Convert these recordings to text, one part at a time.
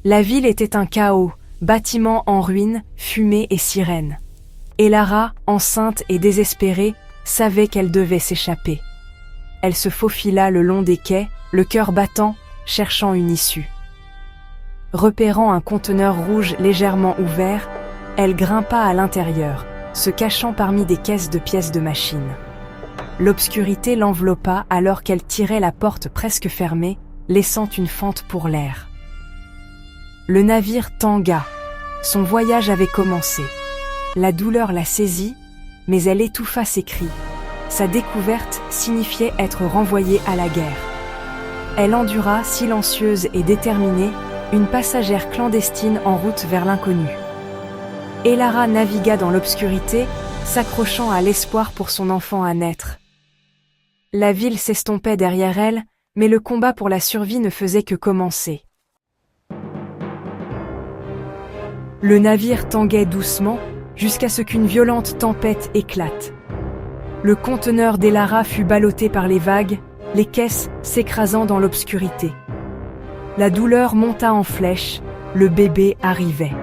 La ville était un chaos, bâtiments en ruines, fumée et sirènes. Et Lara, enceinte et désespérée, savait qu'elle devait s'échapper. Elle se faufila le long des quais, le cœur battant, cherchant une issue. Repérant un conteneur rouge légèrement ouvert, elle grimpa à l'intérieur, se cachant parmi des caisses de pièces de machine. L'obscurité l'enveloppa alors qu'elle tirait la porte presque fermée, laissant une fente pour l'air. Le navire tangua. Son voyage avait commencé. La douleur la saisit, mais elle étouffa ses cris. Sa découverte signifiait être renvoyée à la guerre. Elle endura, silencieuse et déterminée, une passagère clandestine en route vers l'inconnu. Et Lara navigua dans l'obscurité, s'accrochant à l'espoir pour son enfant à naître. La ville s'estompait derrière elle, mais le combat pour la survie ne faisait que commencer. Le navire tanguait doucement, jusqu'à ce qu'une violente tempête éclate. Le conteneur d'Elara fut ballotté par les vagues, les caisses s'écrasant dans l'obscurité. La douleur monta en flèche, le bébé arrivait.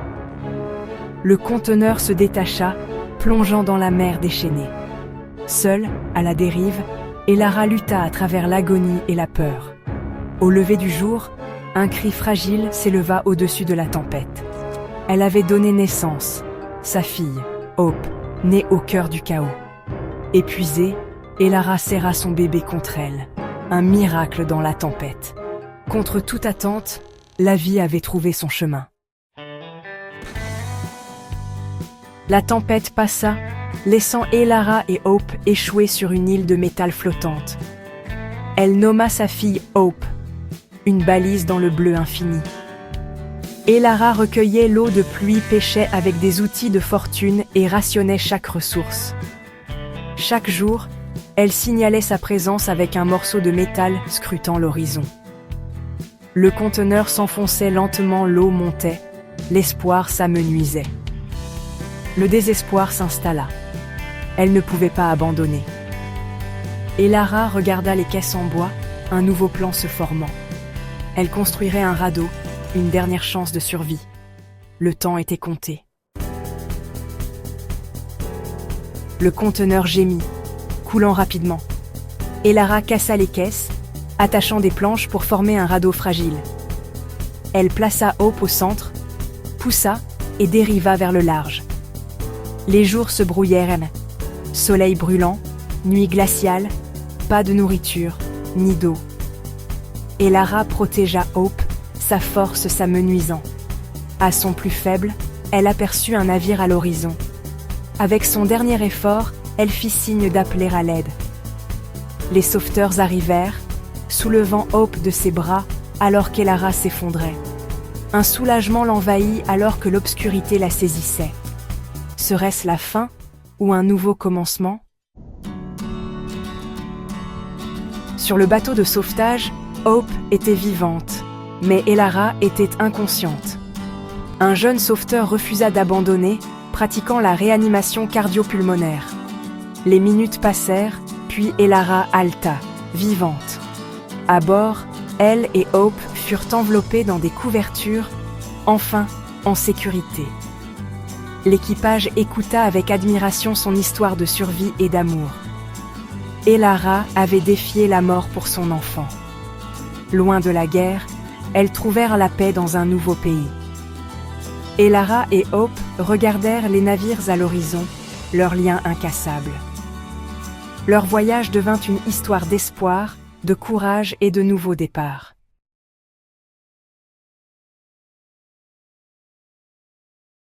Le conteneur se détacha, plongeant dans la mer déchaînée. Seule, à la dérive, Elara lutta à travers l'agonie et la peur. Au lever du jour, un cri fragile s'éleva au-dessus de la tempête. Elle avait donné naissance, sa fille, Hope, née au cœur du chaos. Épuisée, Elara serra son bébé contre elle, un miracle dans la tempête. Contre toute attente, la vie avait trouvé son chemin. La tempête passa, laissant Elara et Hope échouer sur une île de métal flottante. Elle nomma sa fille Hope, une balise dans le bleu infini. Elara recueillait l'eau de pluie, pêchait avec des outils de fortune et rationnait chaque ressource. Chaque jour, elle signalait sa présence avec un morceau de métal scrutant l'horizon. Le conteneur s'enfonçait lentement, l'eau montait, l'espoir s'amenuisait. Le désespoir s'installa. Elle ne pouvait pas abandonner. Elara regarda les caisses en bois, un nouveau plan se formant. Elle construirait un radeau, une dernière chance de survie. Le temps était compté. Le conteneur gémit, coulant rapidement. Elara cassa les caisses, attachant des planches pour former un radeau fragile. Elle plaça Hope au centre, poussa et dériva vers le large. Les jours se brouillèrent. Soleil brûlant, nuit glaciale, pas de nourriture, ni d'eau. Elara protégea Hope, sa force s'amenuisant. À son plus faible, elle aperçut un navire à l'horizon. Avec son dernier effort, elle fit signe d'appeler à l'aide. Les sauveteurs arrivèrent, soulevant Hope de ses bras alors qu'Elara s'effondrait. Un soulagement l'envahit alors que l'obscurité la saisissait. Serait-ce la fin ou un nouveau commencement? Sur le bateau de sauvetage, Hope était vivante, mais Elara était inconsciente. Un jeune sauveteur refusa d'abandonner, pratiquant la réanimation cardio-pulmonaire. Les minutes passèrent, puis Elara halta, vivante. À bord, elle et Hope furent enveloppées dans des couvertures, enfin en sécurité. L'équipage écouta avec admiration son histoire de survie et d'amour. Elara avait défié la mort pour son enfant. Loin de la guerre, elles trouvèrent la paix dans un nouveau pays. Elara et Hope regardèrent les navires à l'horizon, leur lien incassable. Leur voyage devint une histoire d'espoir, de courage et de nouveaux départs.